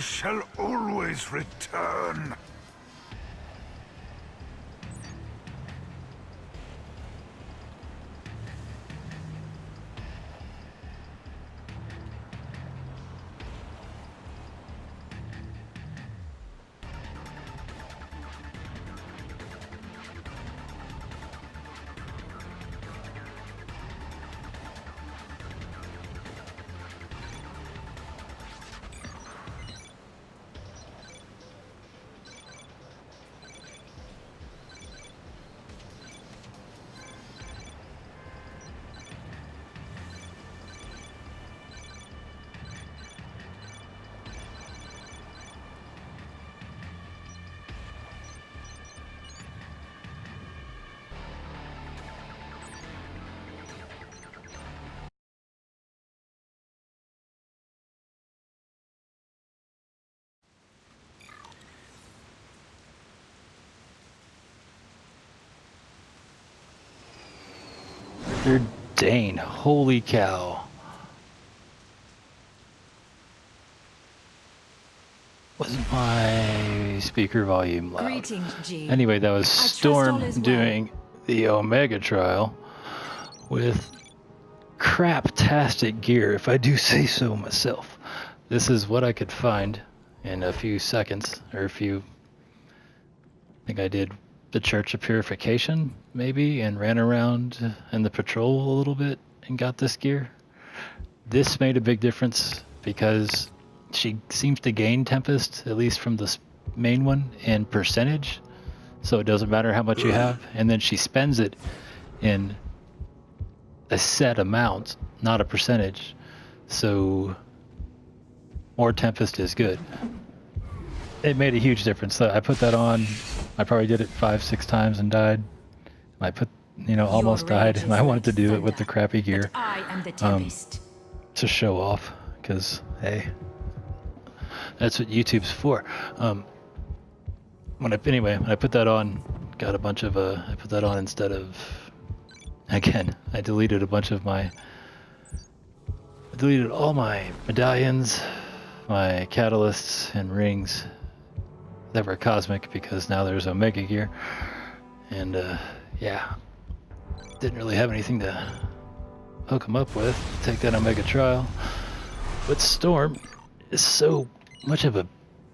shall always return. Dane, holy cow. Was my speaker volume loud? Greetings, G. Anyway, that was Storm doing the Omega trial with craptastic gear, if I do say so myself. This is what I could find in a few seconds, or I think I did the Church of Purification, maybe, and ran around in the patrol a little bit and got this gear. This made a big difference because she seems to gain Tempest, at least from the main one, in percentage, so it doesn't matter how much you have, and then she spends it in a set amount, not a percentage, so more Tempest is good. It made a huge difference. I put that on, I probably did it 5-6 times and died. I almost died, and I wanted to do it with the crappy gear to show off, because hey, that's what YouTube's for. When I put that on, got a bunch of I put that on instead of, again, I deleted all my medallions, my catalysts and rings that were cosmic, because now there's Omega gear, and yeah, didn't really have anything to hook them up with to take that Omega trial. But Storm is so much of a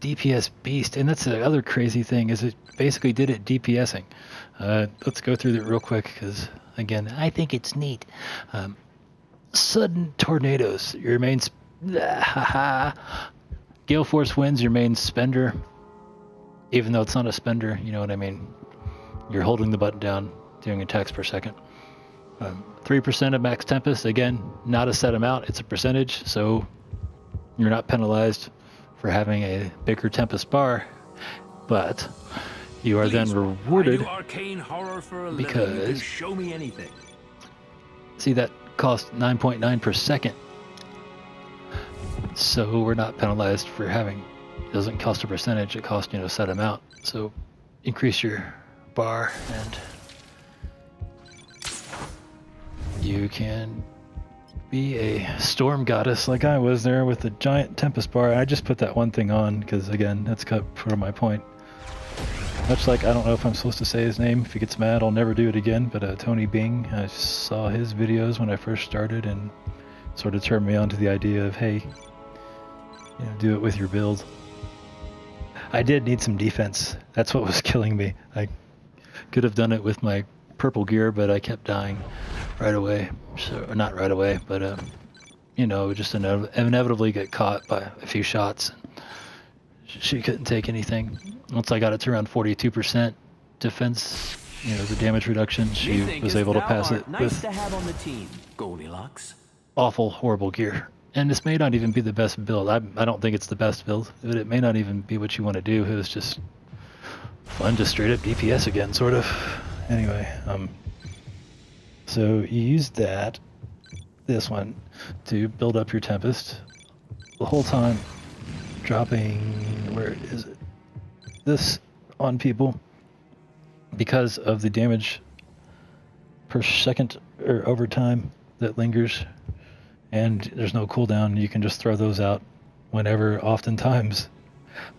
DPS beast, and that's the other crazy thing, is it basically did it DPSing. Let's go through that real quick, because again, I think it's neat. Sudden tornadoes, your main Gale Force winds, your main spender, even though it's not a spender, you know what I mean. You're holding the button down, doing attacks per second. 3% of max Tempest, again, not a set amount, it's a percentage, so you're not penalized for having a bigger Tempest bar, but you are then rewarded because show me anything. See, that costs 9.9 per second, so we're not penalized for having, it doesn't cost a percentage, it costs, a set amount. So increase your bar and you can be a storm goddess like I was there with the giant Tempest bar. I just put that one thing on because, again, that's cut for my point. Much like, I don't know if I'm supposed to say his name. If he gets mad, I'll never do it again. But Tony Bing, I saw his videos when I first started and sort of turned me on to the idea of, hey, do it with your build. I did need some defense. That's what was killing me. I could have done it with my purple gear, but I kept dying right away. So, or not right away, but just inevitably get caught by a few shots. She couldn't take anything. Once I got it to around 42% defense, the damage reduction, she was able to pass it with to have on the team, Goldilocks. Awful, horrible gear. And this may not even be the best build. I don't think it's the best build, but it may not even be what you want to do. It was just fun to straight up DPS again, sort of. Anyway, so you use this one, to build up your Tempest. The whole time dropping, where is it? This on people, because of the damage per second or over time that lingers. And there's no cooldown. You can just throw those out whenever, oftentimes,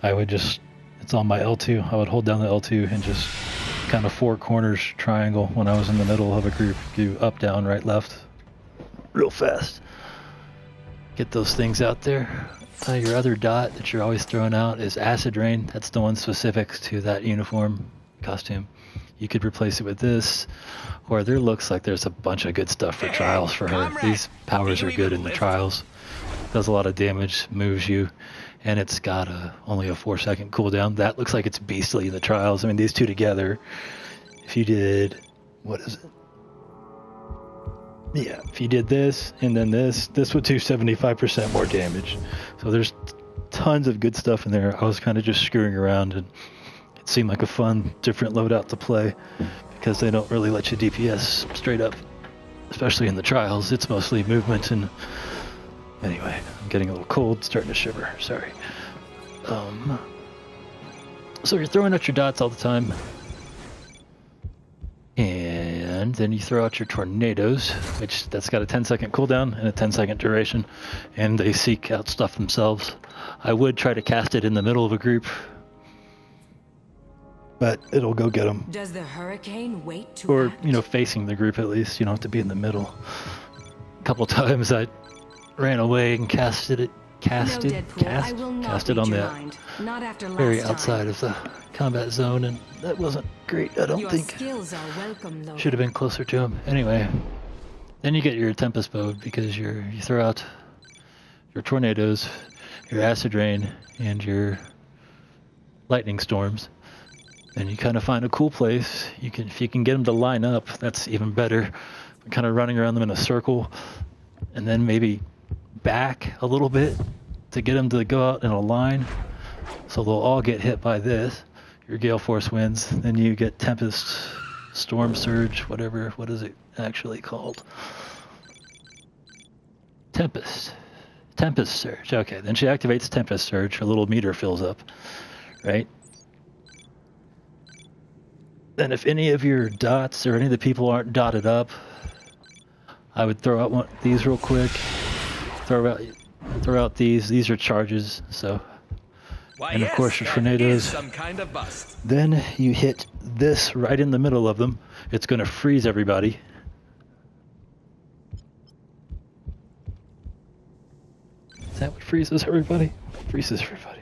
I would just, it's on my L2, I would hold down the L2 and just kind of four corners triangle when I was in the middle of a group, do up, down, right, left, real fast. Get those things out there. Your other dot that you're always throwing out is Acid Rain. That's the one specific to that uniform costume. You could replace it with this, or there looks like there's a bunch of good stuff for trials for her. These powers are good in the trials. Does a lot of damage, moves you, and it's got only a 4-second cooldown. That looks like it's beastly in the trials. I mean, these two together, if you did, what is it? Yeah, if you did this and then this would do 75% more damage. So there's tons of good stuff in there. I was kind of just screwing around, and it seemed like a fun, different loadout to play because they don't really let you DPS straight up, especially in the trials. It's mostly movement and... Anyway, I'm getting a little cold, starting to shiver. Sorry. So you're throwing out your dots all the time. And then you throw out your tornadoes, which that's got a 10-second cooldown and a 10-second duration, and they seek out stuff themselves. I would try to cast it in the middle of a group, but it'll go get them. Does the hurricane wait to Or, act? Facing the group at least. You don't have to be in the middle. A couple times I ran away and casted it on the very outside of the combat zone, and that wasn't great, I don't Your think. skills are welcome, Lord. Should have been closer to him. Anyway, then you get your Tempest mode because you throw out your tornadoes, your acid rain, and your lightning storms. Then you kind of find a cool place. If you can get them to line up, that's even better. Kind of running around them in a circle, and then maybe back a little bit to get them to go out in a line, so they'll all get hit by this. Your Gale Force winds, then you get Tempest, Storm Surge, whatever. What is it actually called? Tempest Surge. Okay, then she activates Tempest Surge. Her little meter fills up, right? Then if any of your dots or any of the people aren't dotted up, I would throw out these real quick. Throw out these. These are charges, so. And of course your tornadoes. Some kind of bust. Then you hit this right in the middle of them. It's going to freeze everybody. Is that what freezes everybody? Freezes everybody.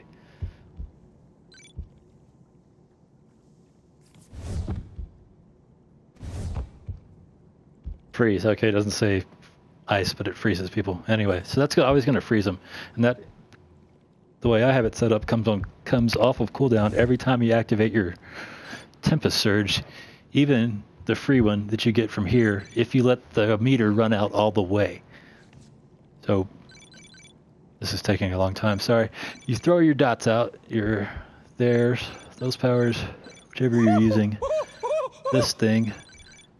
Freeze. Okay, it doesn't say ice, but it freezes people. Anyway, so that's always going to freeze them. And that, the way I have it set up, comes off of cooldown every time you activate your Tempest Surge, even the free one that you get from here, if you let the meter run out all the way. So, this is taking a long time, sorry. You throw your dots out, those powers, whichever you're using, this thing,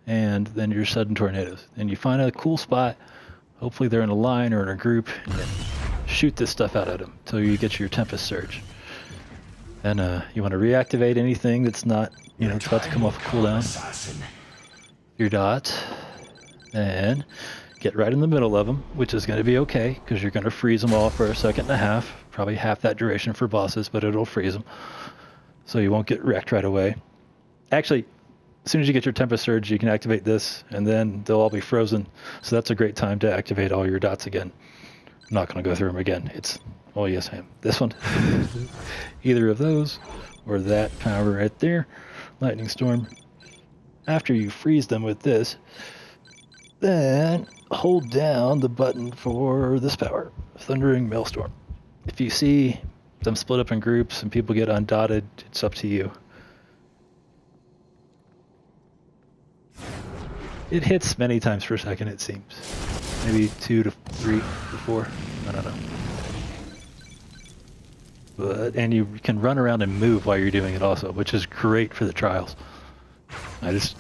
and then your sudden tornadoes. And you find a cool spot, hopefully they're in a line or in a group, and then shoot this stuff out at them until you get your Tempest Surge. And you want to reactivate anything that's not, it's about to come off a cooldown. Your dot, and get right in the middle of them, which is going to be okay, because you're going to freeze them all for a second and a half, probably half that duration for bosses, but it'll freeze them. So you won't get wrecked right away. Actually, as soon as you get your Tempest Surge, you can activate this, and then they'll all be frozen. So that's a great time to activate all your dots again. I'm not going to go through them again. Oh yes I am. This one. Either of those, or that power right there. Lightning Storm. After you freeze them with this, then hold down the button for this power. Thundering Maelstrom. If you see them split up in groups and people get undotted, it's up to you. It hits many times per second, it seems. Maybe 2 to 3 to 4. I don't know. And you can run around and move while you're doing it also, which is great for the trials. I just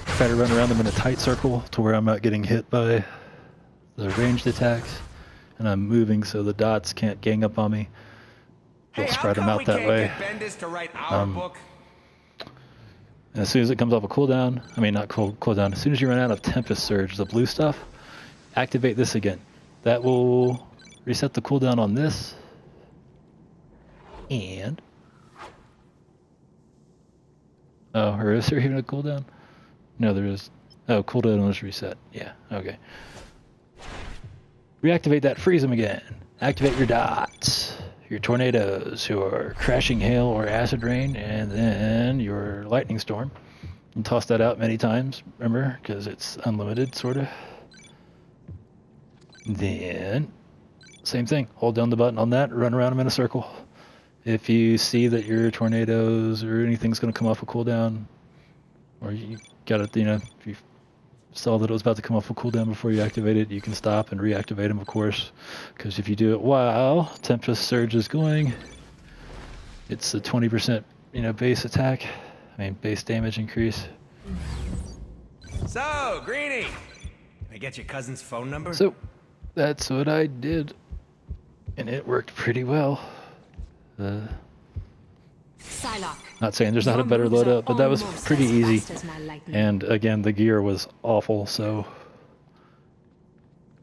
try to run around them in a tight circle to where I'm not getting hit by the ranged attacks. And I'm moving so the dots can't gang up on me. We'll spread them out that way. And as soon as it comes off a cooldown, not cooldown, as soon as you run out of Tempest Surge, the blue stuff, activate this again. That will reset the cooldown on this, And... Oh, or is there even a cooldown? No, there is. Oh, cooldown was reset. Yeah, okay. Reactivate that, freeze them again. Activate your dots. Your tornadoes, who are crashing hail or acid rain, and then your lightning storm. And toss that out many times, remember, because it's unlimited, sort of. Then, same thing. Hold down the button on that, run around them in a circle. If you see that your tornadoes or anything's going to come off a cooldown, or you got it, you know, if you saw that it was about to come off a cooldown before you activate it, you can stop and reactivate them, of course. Because if you do it while Tempest Surge is going, it's a 20%, you know, base attack. I mean, base damage increase. So, Greenie, can I get your cousin's phone number? So, that's what I did. And it worked pretty well. Psylocke. Not saying there's not a better loadout, but that was pretty easy. And again, the gear was awful, so...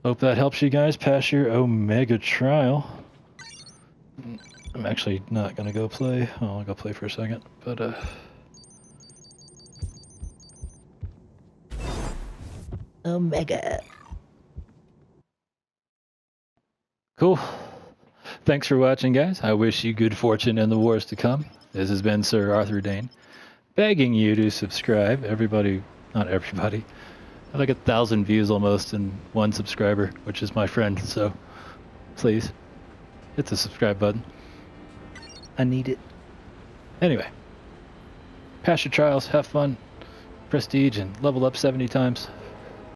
Hope that helps you guys pass your Omega trial. I'm actually not gonna go play. I'll go play for a second, but Omega. Cool. Thanks for watching, guys. I wish you good fortune in the wars to come. This has been Sir Arthur Dane, begging you to subscribe. Everybody, not everybody. I have like 1,000 views almost and 1 subscriber, which is my friend, so please hit the subscribe button. I need it. Anyway, pass your trials, have fun, prestige, and level up 70 times.